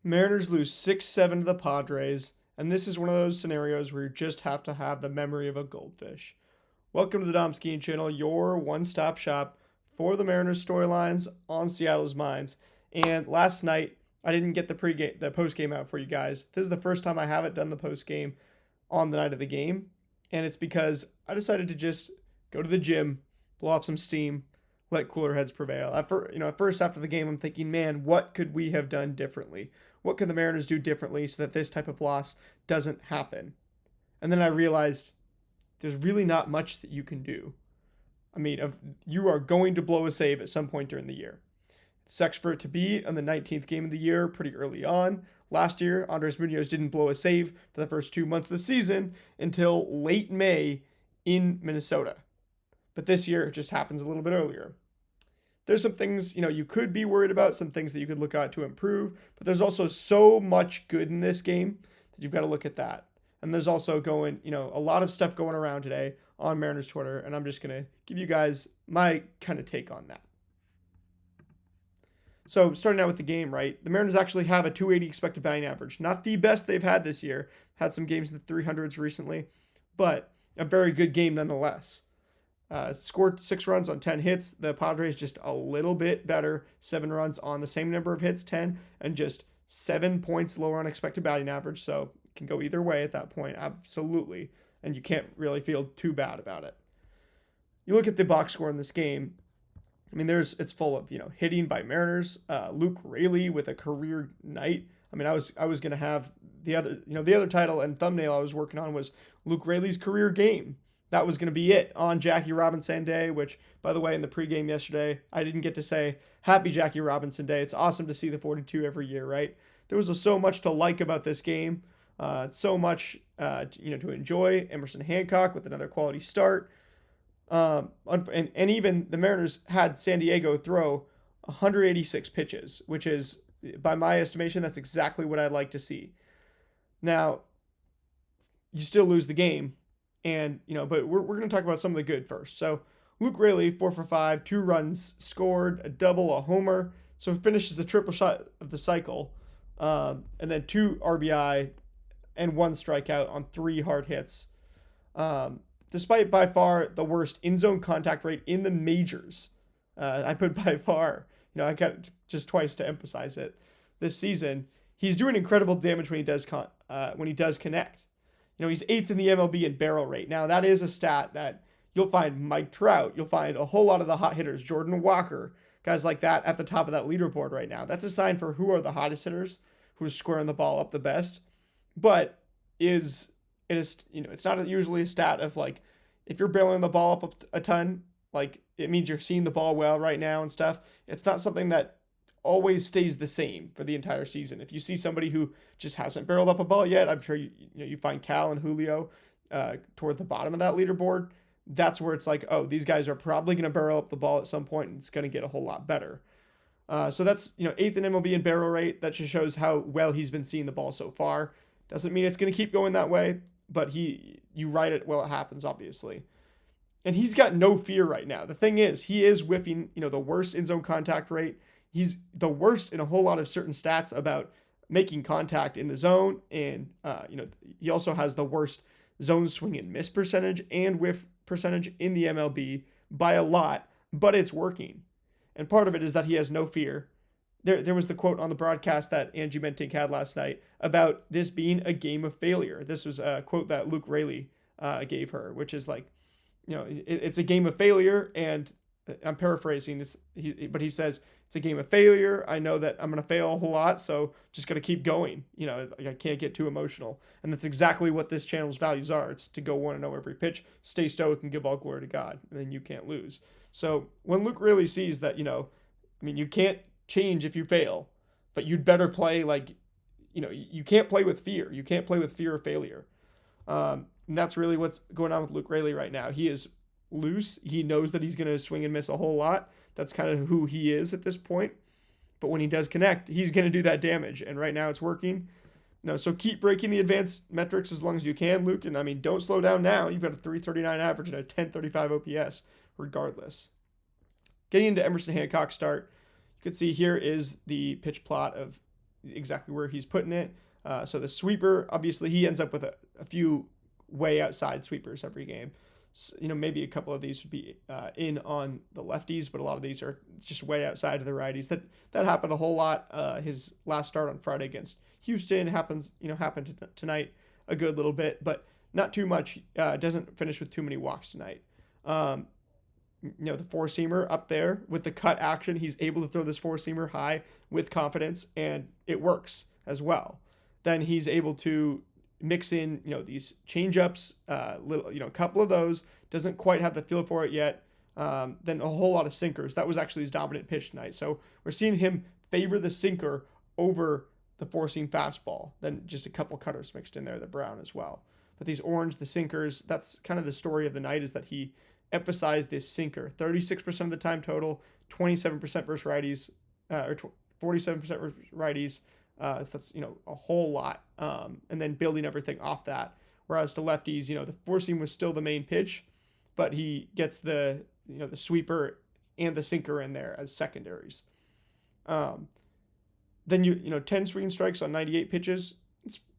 Mariners lose 6-7 to the Padres, and this is one of those scenarios where you just have to have the memory of a goldfish. Welcome to the Dom Skiing Channel, your one-stop shop for the Mariners storylines on Seattle's minds. And last night, I didn't get the post game out for you guys. This is the first time I haven't done the post game on the night of the game, and it's because I decided to just go to the gym, blow off some steam, let cooler heads prevail. At first after the game, I'm thinking, man, what could we have done differently? What could the Mariners do differently so that this type of loss doesn't happen? And then I realized there's really not much that you can do. I mean, you are going to blow a save at some point during the year. It sucks for it to be on the 19th game of the year pretty early on. Last year, Andres Munoz didn't blow a save for the first 2 months of the season until late May in Minnesota. But this year, it just happens a little bit earlier. There's some things, you could be worried about, some things that you could look at to improve, but there's also so much good in this game that you've got to look at that. And there's also a lot of stuff going around today on Mariners Twitter, and I'm just going to give you guys my kind of take on that. So starting out with the game, right? The Mariners actually have a 280 expected batting average. Not the best they've had this year. Had some games in the 300s recently, but a very good game nonetheless. Scored 6 runs on 10 hits. The Padres just a little bit better. 7 runs on the same number of hits, 10, and just 7 points lower on expected batting average. So it can go either way at that point, absolutely. And you can't really feel too bad about it. You look at the box score in this game. I mean, it's full of hitting by Mariners. Luke Raley with a career night. I mean, I was gonna have the other title and thumbnail I was working on was Luke Raley's career game. That was going to be it on Jackie Robinson Day, which, by the way, in the pregame yesterday, I didn't get to say happy Jackie Robinson Day. It's awesome to see the 42 every year, right? There was so much to like about this game, so much to enjoy. Emerson Hancock with another quality start, and even the Mariners had San Diego throw 186 pitches, which is, by my estimation, that's exactly what I'd like to see. Now, you still lose the game. And, but we're going to talk about some of the good first. So Luke Raley, 4 for 5, 2 runs scored, a double, a homer. So finishes the triple shot of the cycle. And then 2 RBI and 1 strikeout on 3 hard hits. Despite by far the worst in-zone contact rate in the majors. I put by far, I got just twice to emphasize it this season. He's doing incredible damage when he does connect. He's 8th in the MLB in barrel rate. Now, that is a stat that you'll find Mike Trout, you'll find a whole lot of the hot hitters, Jordan Walker, guys like that at the top of that leaderboard right now. That's a sign for who are the hottest hitters, who are squaring the ball up the best. But it's not usually a stat of like, if you're barreling the ball up a ton, like it means you're seeing the ball well right now and stuff. It's not something that always stays the same for the entire season. If you see somebody who just hasn't barreled up a ball yet, I'm sure you find Cal and Julio toward the bottom of that leaderboard. That's where it's like, oh, these guys are probably going to barrel up the ball at some point, and it's going to get a whole lot better. So that's 8th in MLB in barrel rate. That just shows how well he's been seeing the ball so far. Doesn't mean it's going to keep going that way, but you write it while it happens, obviously. And he's got no fear right now. The thing is, he is whiffing the worst in zone contact rate. He's the worst in a whole lot of certain stats about making contact in the zone. And, he also has the worst zone swing and miss percentage and whiff percentage in the MLB by a lot, but it's working. And part of it is that he has no fear. There was the quote on the broadcast that Angie Mentink had last night about this being a game of failure. This was a quote that Luke Raley gave her, which is like, it's a game of failure. And I'm paraphrasing, but he says, it's a game of failure. I know that I'm going to fail a whole lot, so just got to keep going. I can't get too emotional. And that's exactly what this channel's values are. It's to go 1-0 every pitch, stay stoic, and give all glory to God, and then you can't lose. So when Luke really sees that, you can't change if you fail, but you'd better play like, you can't play with fear. You can't play with fear of failure. And that's really what's going on with Luke Raley right now. He is loose. He knows that he's going to swing and miss a whole lot. That's kind of who he is at this point. But when he does connect, he's going to do that damage. And right now it's working. So keep breaking the advanced metrics as long as you can, Luke. And don't slow down now. You've got a 339 average and a 1035 OPS regardless. Getting into Emerson Hancock's start, you can see here is the pitch plot of exactly where he's putting it. So the sweeper, obviously, he ends up with a few way outside sweepers every game. So, maybe a couple of these would be in on the lefties, but a lot of these are just way outside of the righties. That happened a whole lot. His last start on Friday against Houston happened tonight a good little bit, but not too much. Doesn't finish with too many walks tonight. The four-seamer up there with the cut action, he's able to throw this four-seamer high with confidence, and it works as well. Then he's able to mix in, these change-ups, a couple of those. Doesn't quite have the feel for it yet. Then a whole lot of sinkers. That was actually his dominant pitch tonight. So we're seeing him favor the sinker over the four-seam fastball. Then just a couple cutters mixed in there, the brown as well. But these orange, the sinkers, that's kind of the story of the night, is that he emphasized this sinker. 36% of the time total, 27% versus righties, or 47% versus righties. So that's, a whole lot. And then building everything off that. Whereas to lefties, the four seam was still the main pitch, but he gets the sweeper and the sinker in there as secondaries. Then 10 swinging strikes on 98 pitches.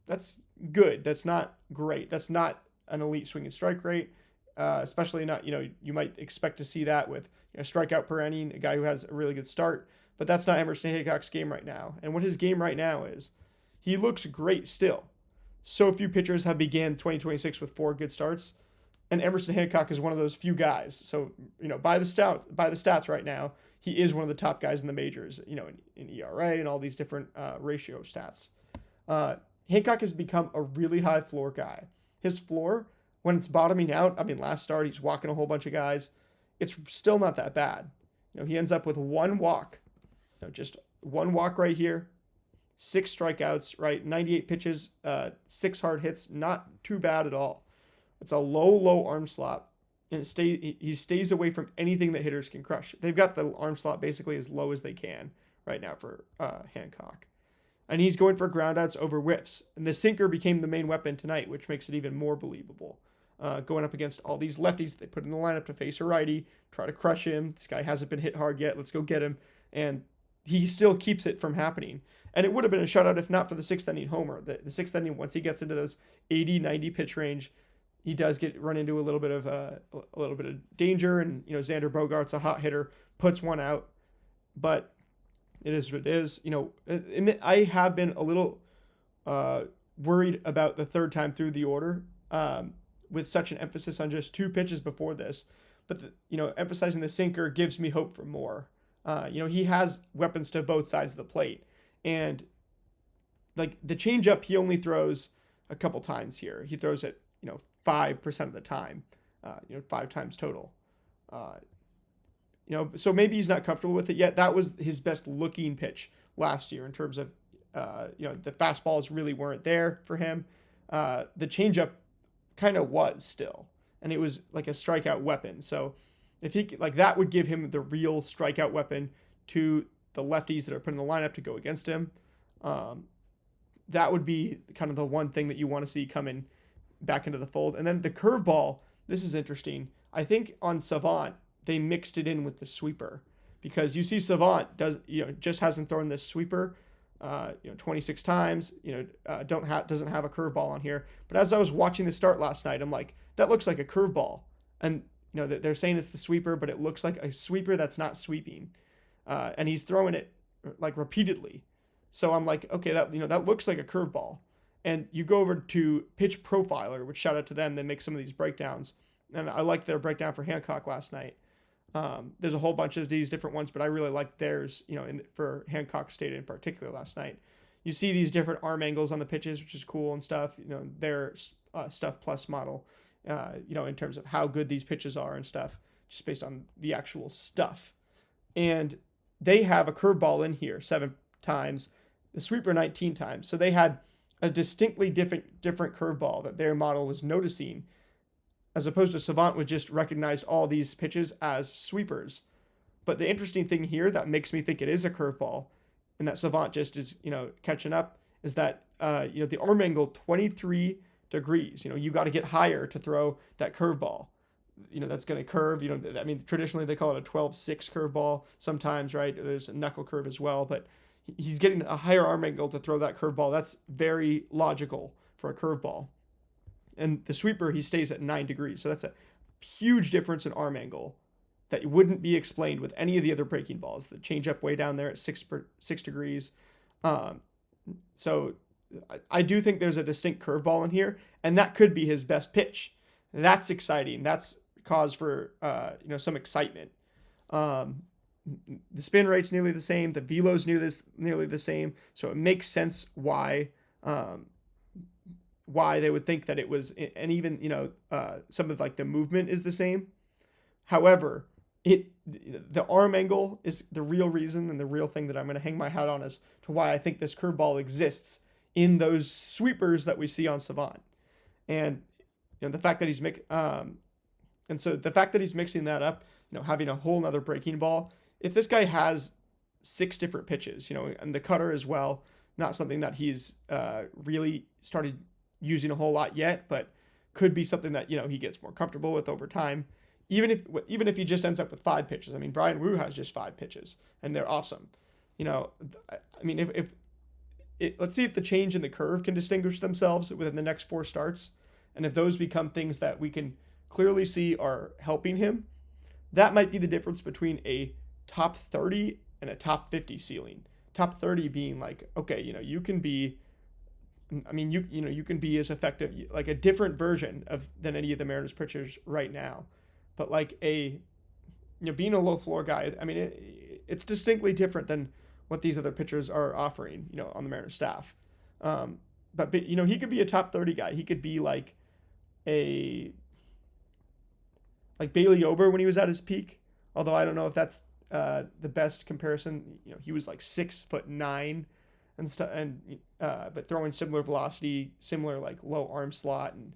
That's good. That's not great. That's not an elite swing and strike rate. Especially not, you might expect to see that with strikeout per inning, a guy who has a really good start, but that's not Emerson Hancock's game right now. And what his game right now is, he looks great still. So few pitchers have began 2026 with 4 good starts, and Emerson Hancock is one of those few guys. So, by the stats right now, he is one of the top guys in the majors, in ERA and all these different ratio stats. Hancock has become a really high floor guy. His floor, when it's bottoming out, last start, he's walking a whole bunch of guys. It's still not that bad. He ends up with 1 walk, just 1 walk right here, 6 strikeouts, right? 98 pitches, 6 hard hits, not too bad at all. It's a low arm slot, and he stays away from anything that hitters can crush. They've got the arm slot basically as low as they can right now for Hancock. And he's going for groundouts over whiffs. And the sinker became the main weapon tonight, which makes it even more believable. Going up against all these lefties they put in the lineup to face a righty, try to crush him. This guy hasn't been hit hard yet. Let's go get him. And he still keeps it from happening. And it would have been a shutout if not for the 6th inning homer. The 6th inning, once he gets into those 80, 90 pitch range, he does run into a little bit of danger. And Xander Bogaerts, a hot hitter, puts one out. But it is what it is. I have been a little worried about the third time through the order. With such an emphasis on just 2 pitches before this, but emphasizing the sinker gives me hope for more. He has weapons to both sides of the plate, and like the changeup, he only throws a couple times here. He throws it 5% of the time, 5 times total. So maybe he's not comfortable with it yet. That was his best looking pitch last year in terms of the fastballs really weren't there for him. The changeup kind of was still, and it was like a strikeout weapon. So if he that would give him the real strikeout weapon to the lefties that are put in the lineup to go against him. That would be kind of the one thing that you want to see coming back into the fold. And then the curveball, this is interesting. I think on Savant they mixed it in with the sweeper, because you see Savant just hasn't thrown this sweeper 26 times, doesn't have a curveball on here. But as I was watching the start last night, I'm like, that looks like a curveball. And, they're saying it's the sweeper, but it looks like a sweeper that's not sweeping. And he's throwing it like repeatedly. So I'm like, okay, that looks like a curveball. And you go over to Pitch Profiler, which shout out to them. They make some of these breakdowns. And I liked their breakdown for Hancock last night. There's a whole bunch of these different ones, but I really liked theirs, for Hancock State in particular last night. You see these different arm angles on the pitches, which is cool and stuff, their Stuff Plus model, in terms of how good these pitches are and stuff, just based on the actual stuff. And they have a curveball in here 7 times, the sweeper 19 times. So they had a distinctly different curveball that their model was noticing, as opposed to Savant, which just recognized all these pitches as sweepers. But the interesting thing here that makes me think it is a curveball, and that Savant just is, catching up, is that, the arm angle 23 degrees. You got to get higher to throw that curveball. That's going to curve. Traditionally they call it a 12-6 curveball sometimes, right? There's a knuckle curve as well, but he's getting a higher arm angle to throw that curveball. That's very logical for a curveball. And the sweeper, he stays at 9 degrees. So that's a huge difference in arm angle that wouldn't be explained with any of the other breaking balls. The changeup way down there at 6 degrees. So I do think there's a distinct curveball in here, and that could be his best pitch. That's exciting. That's cause for some excitement. The spin rate's nearly the same. The velo's nearly the same. So it makes sense why they would think that it was, and even some of like the movement is the same. However, the arm angle is the real reason and the real thing that I'm going to hang my hat on as to why I think this curveball exists in those sweepers that we see on Savant. And the fact that he's the fact that he's mixing that up, having a whole nother breaking ball. If this guy has 6 different pitches, and the cutter as well, not something that he's really started using a whole lot yet, but could be something that he gets more comfortable with over time. Even if he just ends up with 5 pitches. I mean, Brian Wu has just 5 pitches, and they're awesome. Let's see if the change in the curve can distinguish themselves within the next 4 starts, and if those become things that we can clearly see are helping him, that might be the difference between a top 30 and a top 50 ceiling. Top 30 being like, okay, you can be, you can be as effective, like a different version than any of the Mariners pitchers right now. But like being a low floor guy, it's distinctly different than what these other pitchers are offering, on the Mariners staff. But he could be a top 30 guy. He could be like Bailey Ober when he was at his peak. Although I don't know if that's the best comparison. He was like 6'9" and stuff, but throwing similar velocity, similar like low arm slot, and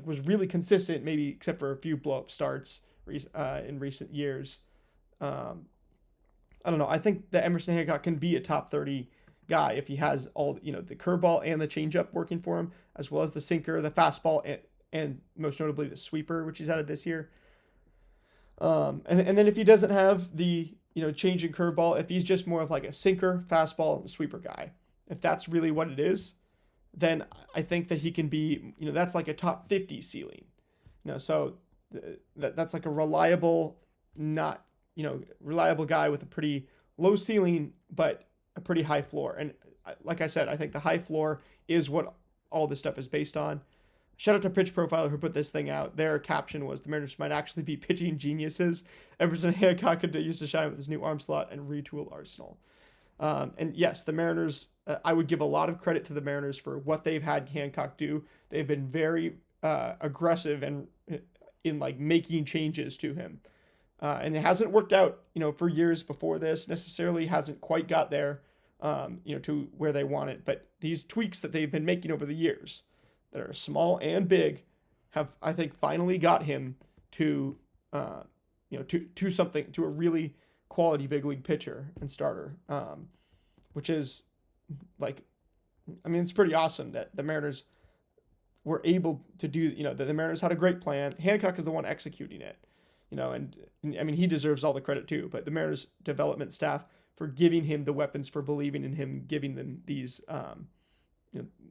was really consistent, maybe except for a few blow up starts in recent years. I don't know. I think that Emerson Hancock can be a top 30 guy if he has all the curveball and the changeup working for him, as well as the sinker, the fastball, and most notably the sweeper, which he's added this year. And then if he doesn't have the changing curveball, if he's just more of like a sinker, fastball, and sweeper guy, if that's really what it is, then I think that he can be, that's like a top 50 ceiling. So that's like a reliable guy with a pretty low ceiling, but a pretty high floor. And like I said, I think the high floor is what all this stuff is based on. Shout out to Pitch Profiler who put this thing out. Their caption was, the Mariners might actually be pitching geniuses. Emerson Hancock continues to shine with his new arm slot and retool arsenal. And yes, the Mariners, I would give a lot of credit to the Mariners for what they've had Hancock do. They've been very aggressive and in like making changes to him. And it hasn't worked out, for years before this, necessarily hasn't quite got there, to where they want it. But these tweaks that they've been making over the years that are small and big have, I think, finally got him to something, to a really quality big league pitcher and starter, which is like, it's pretty awesome that the Mariners were able to do, the Mariners had a great plan. Hancock is the one executing it, and he deserves all the credit too, but the Mariners development staff for giving him the weapons, for believing in him, giving them these,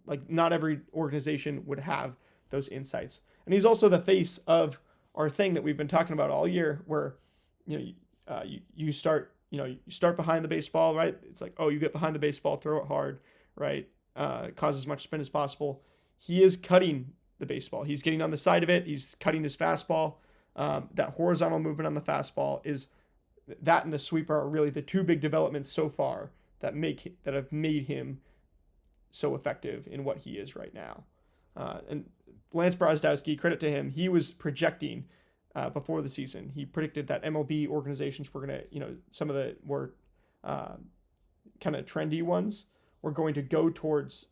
like not every organization would have those insights. And he's also the face of our thing that we've been talking about all year, where, you start behind the baseball, right? It's like, oh, you get behind the baseball, throw it hard, right? Cause as much spin as possible. He is cutting the baseball. He's getting on the side of it. He's cutting his fastball. That horizontal movement on the fastball that and the sweeper are really the 2 big developments so far that have made him so effective in what he is right now. And Lance Brozdowski, credit to him, he was projecting before the season. He predicted that MLB organizations were going to, some of the more kind of trendy ones were going to go towards,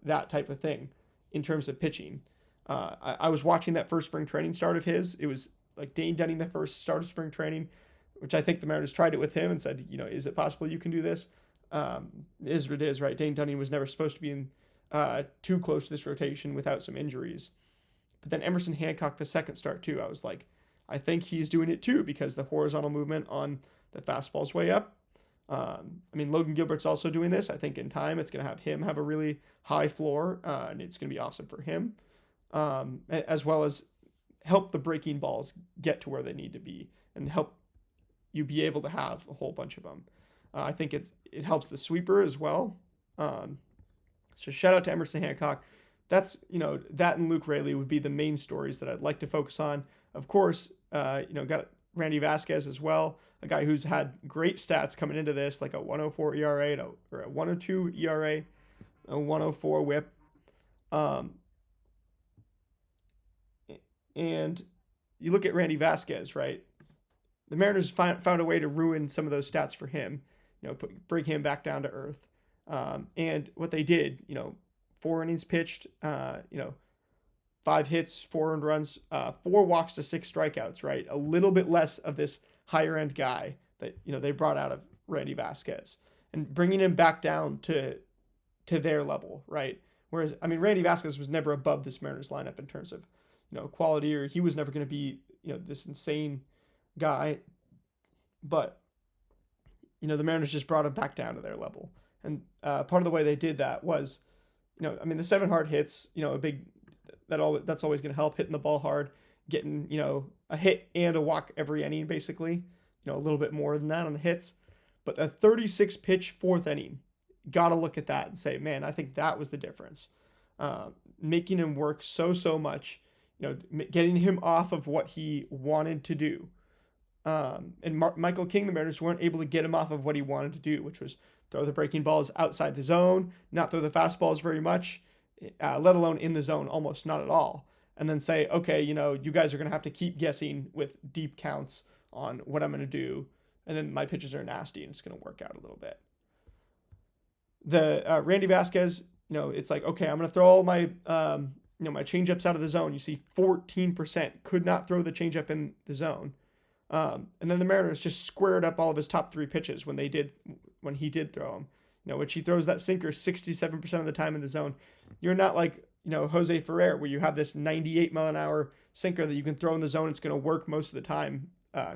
that type of thing in terms of pitching. I was watching that first spring training start of his. It was like Dane Dunning, the first start of spring training, which I think the Mariners tried it with him and said, is it possible you can do this? Is what it is, right? Dane Dunning was never supposed to be in too close to this rotation without some injuries. But then Emerson Hancock, the second start too, I was like, I think he's doing it too, because the horizontal movement on the fastball's way up. I mean, Logan Gilbert's also doing this. I think in time it's going to have him have a really high floor, and it's going to be awesome for him, as well as help the breaking balls get to where they need to be and help you be able to have a whole bunch of them. I think it helps the sweeper as well. Um, so shout out to Emerson Hancock. That's that and Luke Rayleigh would be the main stories that I'd like to focus on. Of course, got Randy Vasquez as well, a guy who's had great stats coming into this, like a 104 ERA or a 102 ERA, a 104 WHIP. Um, and you look at Randy Vasquez, right? The Mariners found a way to ruin some of those stats for him, bring him back down to earth. And what they did, 4 innings pitched, 5 hits, 4 earned runs, 4 walks to 6 strikeouts, right? A little bit less of this higher end guy that, they brought out of Randy Vasquez and bringing him back down to their level, right? Whereas, I mean, Randy Vasquez was never above this Mariners lineup in terms of, quality, or he was never going to be, this insane guy. But, the Mariners just brought him back down to their level. And part of the way they did that was, I mean, the 7 hard hits, a big, that's always going to help, hitting the ball hard, getting, a hit and a walk every inning, basically, a little bit more than that on the hits. But a 36 pitch 4th inning, got to look at that and say, man, I think that was the difference. Making him work so much, getting him off of what he wanted to do. And Michael King, the Mariners weren't able to get him off of what he wanted to do, which was throw the breaking balls outside the zone, not throw the fastballs very much, let alone in the zone, almost not at all. And then say, okay, you guys are going to have to keep guessing with deep counts on what I'm going to do. And then my pitches are nasty and it's going to work out a little bit. The Randy Vasquez, it's like, okay, I'm going to throw all my, my changeups out of the zone. You see 14% could not throw the changeup in the zone. And then the Mariners just squared up all of his top 3 pitches when he did throw them, which he throws that sinker 67% of the time in the zone. You're not like, Jose Ferrer, where you have this 98-mile-an-hour sinker that you can throw in the zone. It's going to work most of the time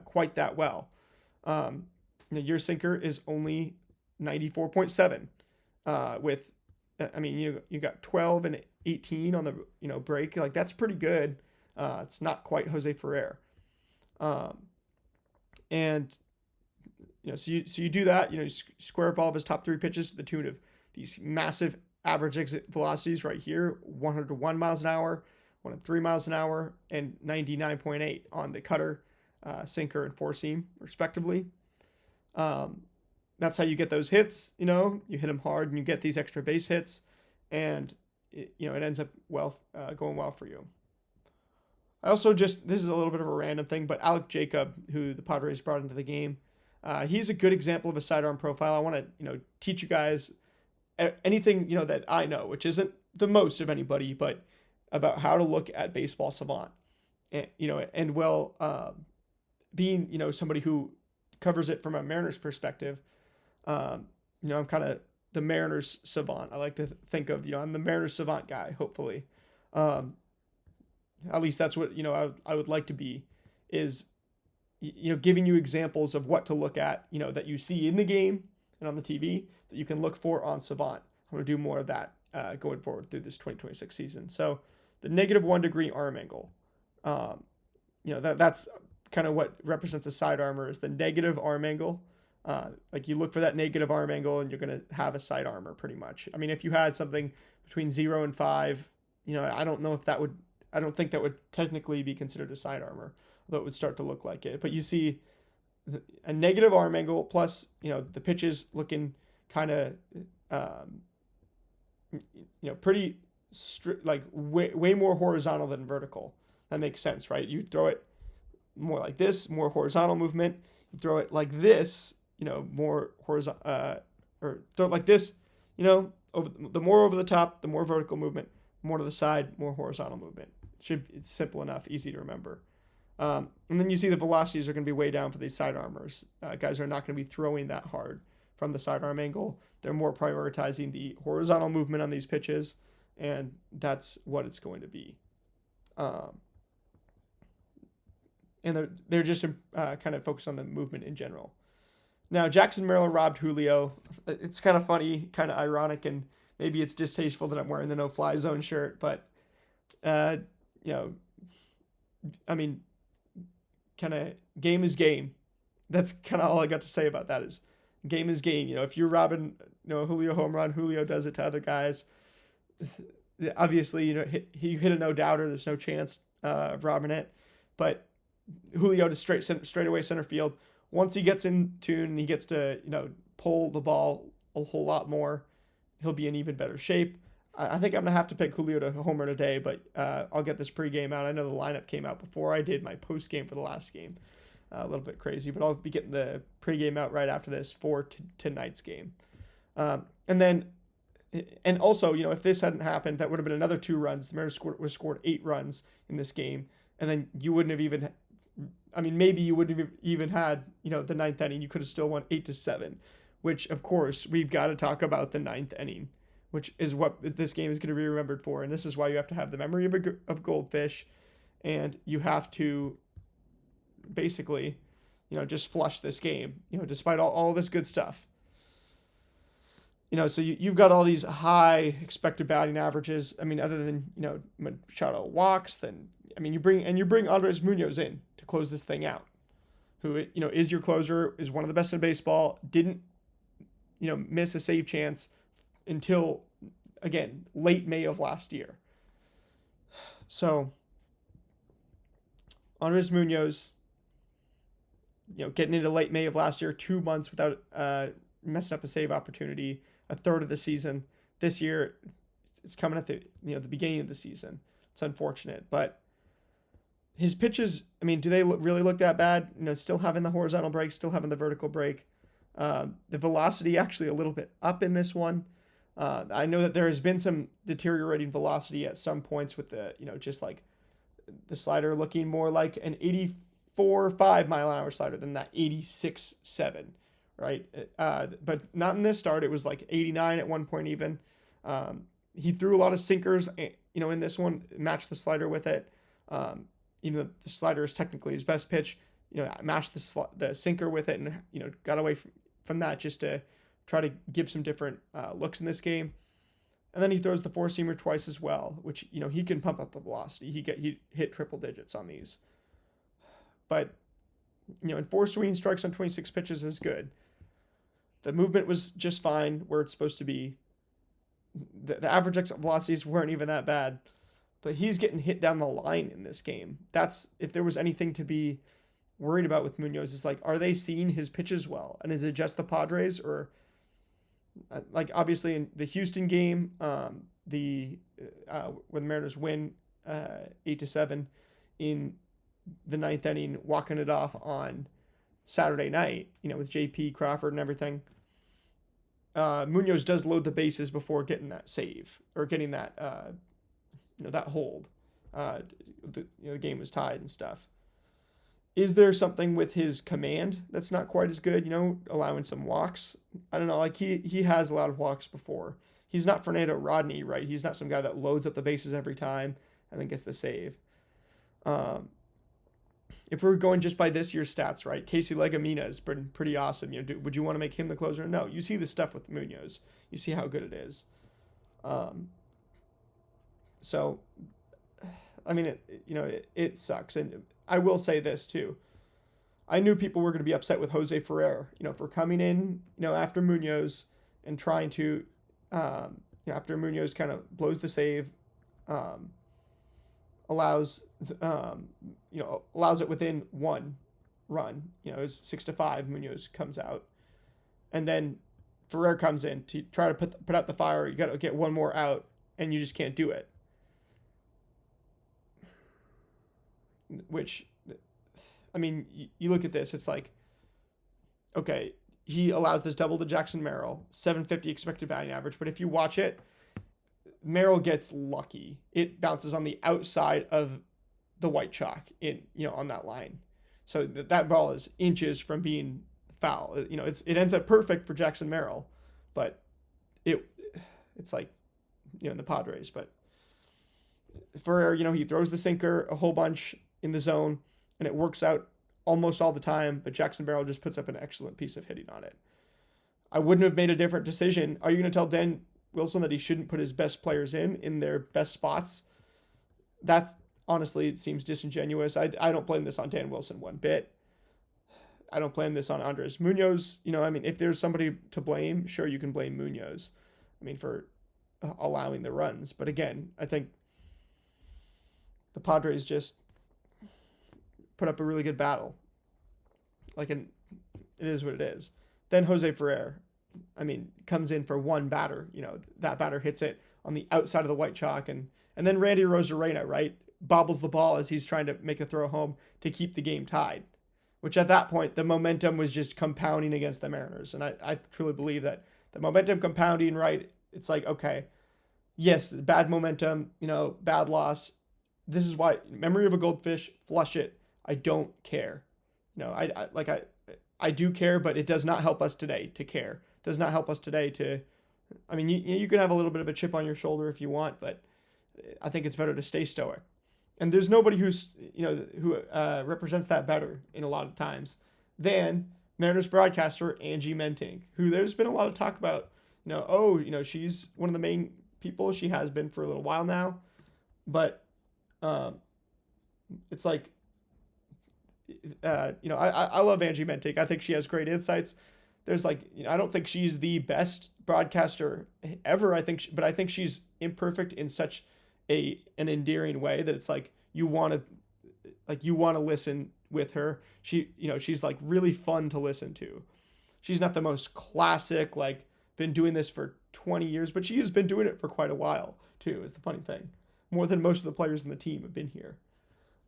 quite that well. Your sinker is only 94.7 with, I mean, you got 12 and 18 on the, break. Like, that's pretty good. It's not quite Jose Ferrer. And, so you do that, you square up all of his top 3 pitches to the tune of these massive average exit velocities right here, 101 miles an hour, 103 miles an hour, and 99.8 on the cutter, sinker, and 4-seam, respectively. That's how you get those hits, you hit them hard and you get these extra base hits, and it ends up going well for you. I also this is a little bit of a random thing, but Alec Jacob, who the Padres brought into the game, he's a good example of a sidearm profile. I want to, teach you guys anything, that I know, which isn't the most of anybody, but about how to look at Baseball Savant. And, being, somebody who covers it from a Mariners perspective, I'm kind of the Mariners savant. I like to think of, I'm the Mariners savant guy, hopefully. At least that's what, I would like to be, is, giving you examples of what to look at, that you see in the game and on the TV that you can look for on Savant. I'm going to do more of that going forward through this 2026 season. So the -1 degree arm angle, that's kind of what represents a side armor, is the negative arm angle. Like, you look for that negative arm angle and you're going to have a side armor pretty much. I mean, if you had something between 0 and 5, I don't think that would technically be considered a side armor, although it would start to look like it. But you see a negative arm angle plus, the pitches looking kind of, pretty like way more horizontal than vertical. That makes sense, right? You throw it more like this, more horizontal movement. You throw it like this, more horizontal, or throw it like this, the more over the top, the more vertical movement, more to the side, more horizontal movement. It's simple enough, easy to remember. And then you see the velocities are going to be way down for these side armors. Guys are not going to be throwing that hard from the sidearm angle. They're more prioritizing the horizontal movement on these pitches, and that's what it's going to be. And they're just kind of focused on the movement in general. Now, Jackson Merrill robbed Julio. It's kind of funny, kind of ironic, and maybe it's distasteful that I'm wearing the no-fly zone shirt, but, uh, you know, I mean, kind of game is game. That's kind of all I got to say about that is game is game. If you're robbing, Julio home run, Julio does it to other guys. Obviously, he hit a no doubter. There's no chance of robbing it, but Julio to straight away center field. Once he gets in tune, he gets to pull the ball a whole lot more. He'll be in even better shape. I think I'm gonna have to pick Julio to homer today, but I'll get this pregame out. I know the lineup came out before I did my postgame for the last game. A little bit crazy, but I'll be getting the pregame out right after this for tonight's game. And also, if this hadn't happened, that would have been another 2 runs. The Mariners scored 8 runs in this game, and then you wouldn't have even. Maybe you wouldn't have even had the ninth inning. You could have still won 8-7, which of course we've got to talk about the ninth inning, which is what this game is going to be remembered for, and this is why you have to have the memory of goldfish, and you have to basically, just flush this game, despite all this good stuff. So you've got all these high expected batting averages. Other than, Machado walks, then, you bring Andres Munoz in to close this thing out, who, is your closer, is one of the best in baseball, didn't, miss a save chance until, again, late May of last year. So, Andres Munoz, getting into late May of last year, 2 months without messing up a save opportunity, a third of the season. This year, it's coming at the beginning of the season. It's unfortunate, but his pitches, do they really look that bad? Still having the horizontal break, still having the vertical break. The velocity actually a little bit up in this one. I know that there has been some deteriorating velocity at some points with the, just like the slider looking more like an 84.5 mile an hour slider than that 86.7, right? But not in this start. It was like 89 at one point even. He threw a lot of sinkers, in this one, matched the slider with it. Even though the slider is technically his best pitch, matched the sinker with it and, got away from that just to try to give some different looks in this game. And then he throws the 4-seamer twice as well, which, he can pump up the velocity. He hit triple digits on these. But, and 4 swinging strikes on 26 pitches is good. The movement was just fine where it's supposed to be. The average exit velocities weren't even that bad. But he's getting hit down the line in this game. That's, if there was anything to be worried about with Munoz, is like, are they seeing his pitches well? And is it just the Padres, or like obviously in the Houston game, when the Mariners win 8-7 in the ninth inning, walking it off on Saturday night, with JP Crawford and everything. Munoz does load the bases before getting that save or getting that that hold. The game was tied and stuff. Is there something with his command that's not quite as good? Allowing some walks. I don't know. Like he has a lot of walks before. He's not Fernando Rodney, right? He's not some guy that loads up the bases every time and then gets the save. If we're going just by this year's stats, right? Casey Legumina has been pretty awesome. Would you want to make him the closer? No. You see the stuff with Munoz. You see how good it is. So, it sucks. And I will say this too. I knew people were going to be upset with Jose Ferrer, for coming in, after Munoz and trying to, after Munoz kind of blows the save, allows it within 1 run, it's 6-5, Munoz comes out. And then Ferrer comes in to try to put out the fire. You got to get one more out and you just can't do it. Which, you look at this, it's like, okay, he allows this double to Jackson Merrill, 750 expected batting average, but if you watch it, Merrill gets lucky. It bounces on the outside of the white chalk on that line. So that ball is inches from being foul. It ends up perfect for Jackson Merrill, but it's like, in the Padres, but Ferrer, he throws the sinker a whole bunch in the zone, and it works out almost all the time, but Jackson Barrel just puts up an excellent piece of hitting on it. I wouldn't have made a different decision. Are you going to tell Dan Wilson that he shouldn't put his best players in their best spots? That's honestly, it seems disingenuous. I don't blame this on Dan Wilson one bit. I don't blame this on Andres Munoz. If there's somebody to blame, sure, you can blame Munoz. For allowing the runs. But again, I think the Padres just put up a really good battle. It is what it is. Then Jose Ferrer, comes in for one batter. That batter hits it on the outside of the white chalk. And then Randy Rosarena, right, bobbles the ball as he's trying to make a throw home to keep the game tied. Which at that point, the momentum was just compounding against the Mariners. And I truly believe that the momentum compounding, right, it's like, okay, yes, bad momentum, bad loss. This is why, memory of a goldfish, flush it. I don't care. I do care, but it does not help us today to care. It does not help us today to, you can have a little bit of a chip on your shoulder if you want, but I think it's better to stay stoic. And there's nobody who represents that better in a lot of times than Mariners broadcaster Angie Mentink, who there's been a lot of talk about, she's one of the main people. She has been for a little while now, but it's like, I love Angie Mentink. I think she has great insights. There's I don't think she's the best broadcaster ever. I think she's imperfect in such an endearing way that it's like you want to listen with her. She's really fun to listen to. She's not the most classic, been doing this for 20 years, but she has been doing it for quite a while too, is the funny thing. More than most of the players in the team have been here.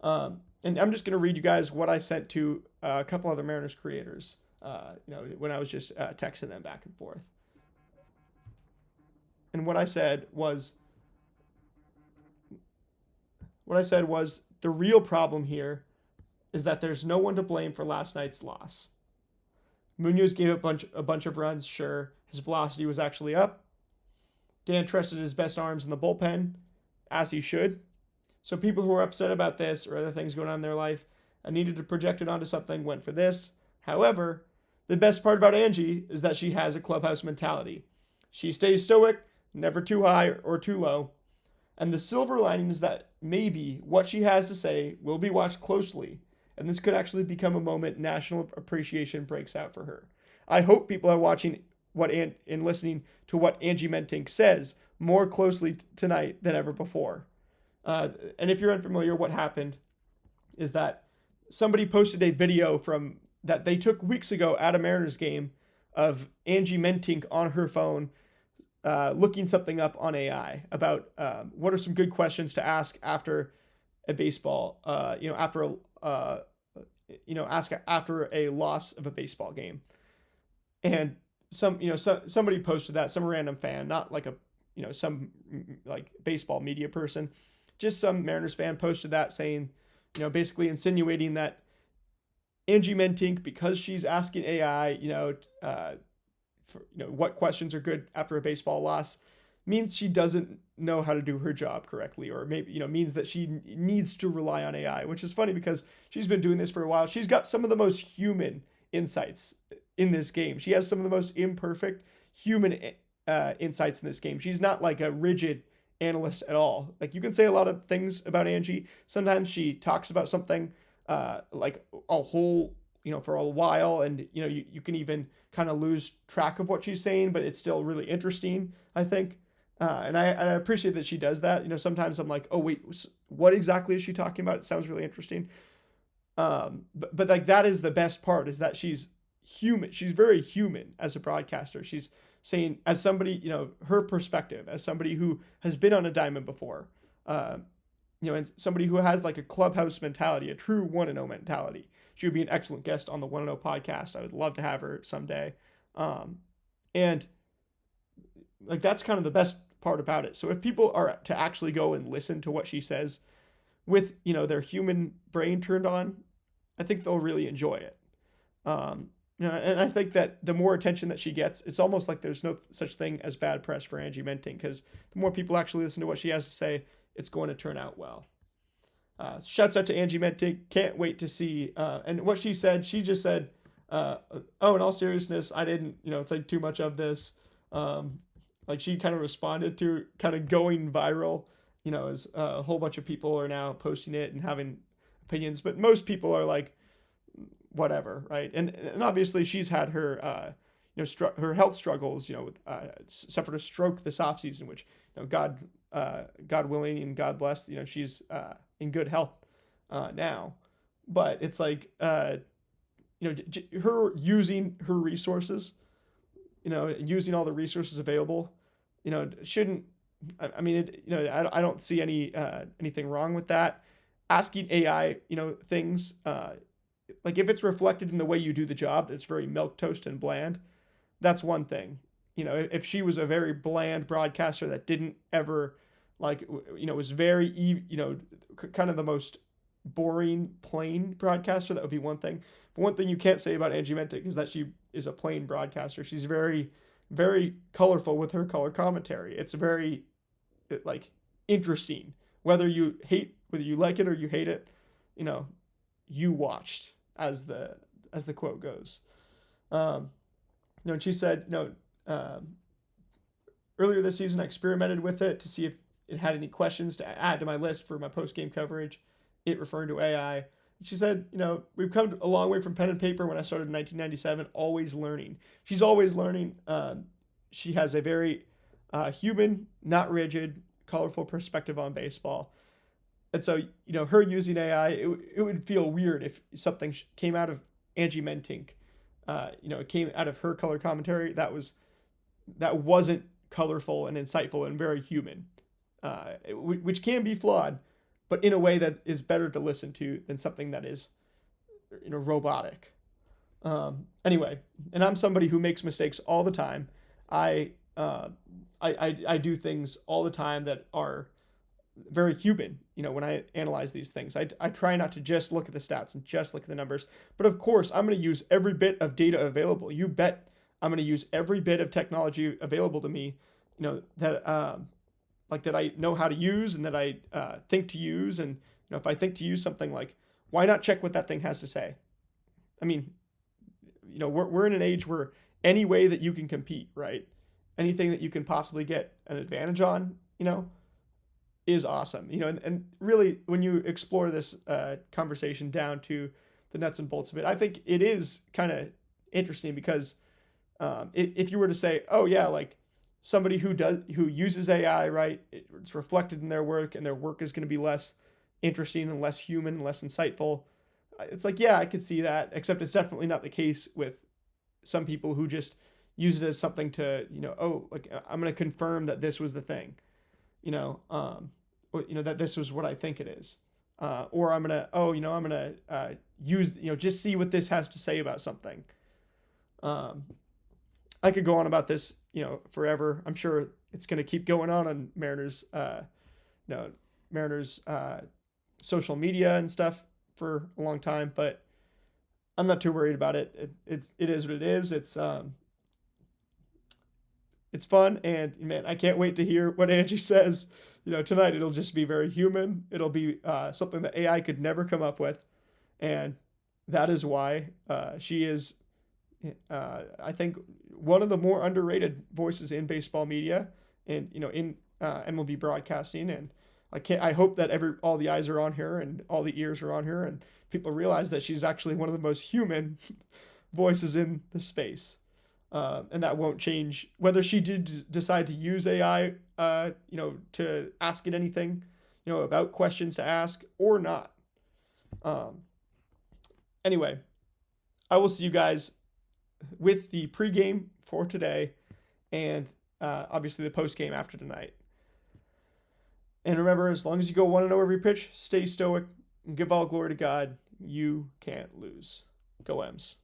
And I'm just going to read you guys what I sent to a couple other Mariners creators, when I was just texting them back and forth. And what I said was the real problem here is that there's no one to blame for last night's loss. Munoz gave a bunch of runs, sure. His velocity was actually up. Dan trusted his best arms in the bullpen, as he should. So people who are upset about this or other things going on in their life and needed to project it onto something went for this. However, the best part about Angie is that she has a clubhouse mentality. She stays stoic, never too high or too low. And the silver lining is that maybe what she has to say will be watched closely, and this could actually become a moment national appreciation breaks out for her. I hope people are watching and listening to what Angie Mentink says more closely tonight than ever before. And if you're unfamiliar, what happened is that somebody posted a video that they took weeks ago at a Mariners game of Angie Mentink on her phone looking something up on AI about what are some good questions to ask after a baseball, ask after a loss of a baseball game. And somebody posted that, some random fan, not some baseball media person, just some Mariners fan posted that saying, basically insinuating that Angie Mentink, because she's asking AI, what questions are good after a baseball loss, means she doesn't know how to do her job correctly, or maybe, means that she needs to rely on AI, which is funny because she's been doing this for a while. She's got some of the most human insights in this game. She has some of the most imperfect human insights in this game. She's not like a rigid analyst at all. You can say a lot of things about Angie. Sometimes she talks about something like a whole, for a while, and you can even kind of lose track of what she's saying, but it's still really interesting, I think. And I appreciate that she does that. Sometimes I'm like, oh wait, what exactly is she talking about? It sounds really interesting. But that is the best part, is that she's human. She's very human as a broadcaster. She's saying, as somebody, her perspective, as somebody who has been on a diamond before, and somebody who has a clubhouse mentality, a true 1-0 mentality. She would be an excellent guest on the 1-0 podcast. I would love to have her someday. And that's kind of the best part about it. So if people are to actually go and listen to what she says with, their human brain turned on, I think they'll really enjoy it. And I think that the more attention that she gets, it's almost like there's no such thing as bad press for Angie Mentink, because the more people actually listen to what she has to say, it's going to turn out well. Shouts out to Angie Mentink. Can't wait to see. And what she said, she just said, "Oh, in all seriousness, I didn't, think too much of this." Um, like she kind of responded to kind of going viral, as a whole bunch of people are now posting it and having opinions, but most people are like, whatever, right? And obviously she's had her, her health struggles. With, suffered a stroke this off season, which God willing and God bless, she's in good health now. But it's like, her using her resources, using all the resources available, shouldn't. I mean, I don't see anything wrong with that. Asking AI, things, like if it's reflected in the way you do the job, that's very milk toast and bland. That's one thing. If she was a very bland broadcaster that didn't ever, like, was very, kind of the most boring, plain broadcaster, that would be one thing. But one thing you can't say about Angie Mentink is that she is a plain broadcaster. She's very, very colorful with her color commentary. It's very, like, interesting. Whether you like it or you hate it, you watched, as the quote goes. And she said, earlier this season I experimented with it to see if it had any questions to add to my list for my post game coverage. It referring to AI. She said, we've come a long way from pen and paper when I started in 1997. Always learning. She's always learning. She has a very human, not rigid, colorful perspective on baseball. And so, her using AI, it would feel weird if something came out of Angie Mentink. It came out of her color commentary that wasn't colorful and insightful and very human, which can be flawed, but in a way that is better to listen to than something that is, robotic. Anyway, and I'm somebody who makes mistakes all the time. I do things all the time that are very human, when I analyze these things. I try not to just look at the stats and just look at the numbers, but of course I'm going to use every bit of data available. You bet I'm going to use every bit of technology available to me, that that I know how to use and that I think to use. And if I think to use something, like, why not check what that thing has to say? I mean, we're in an age where any way that you can compete, right? Anything that you can possibly get an advantage on, is awesome. And really, when you explore this conversation down to the nuts and bolts of it, I think it is kind of interesting because if you were to say, oh yeah, like somebody who uses AI, right, it's reflected in their work, and their work is going to be less interesting and less human and less insightful. It's like, yeah, I could see that, except it's definitely not the case with some people who just use it as something to, like, I'm going to confirm that this was the thing. That this was what I think it is. Or I'm going to use, just see what this has to say about something. I could go on about this, forever. I'm sure it's going to keep going on Mariners, Mariners social media and stuff for a long time, but I'm not too worried about it. It is what it is. It's fun, and man, I can't wait to hear what Angie says. Tonight it'll just be very human. It'll be something that AI could never come up with, and that is why she is, I think, one of the more underrated voices in baseball media, and in MLB broadcasting. And I hope that all the eyes are on her and all the ears are on her, and people realize that she's actually one of the most human voices in the space. And that won't change whether she did decide to use AI, to ask it anything, about questions to ask or not. Anyway, I will see you guys with the pregame for today, and obviously the postgame after tonight. And remember, as long as you go 1-0 every pitch, stay stoic and give all glory to God. You can't lose. Go M's.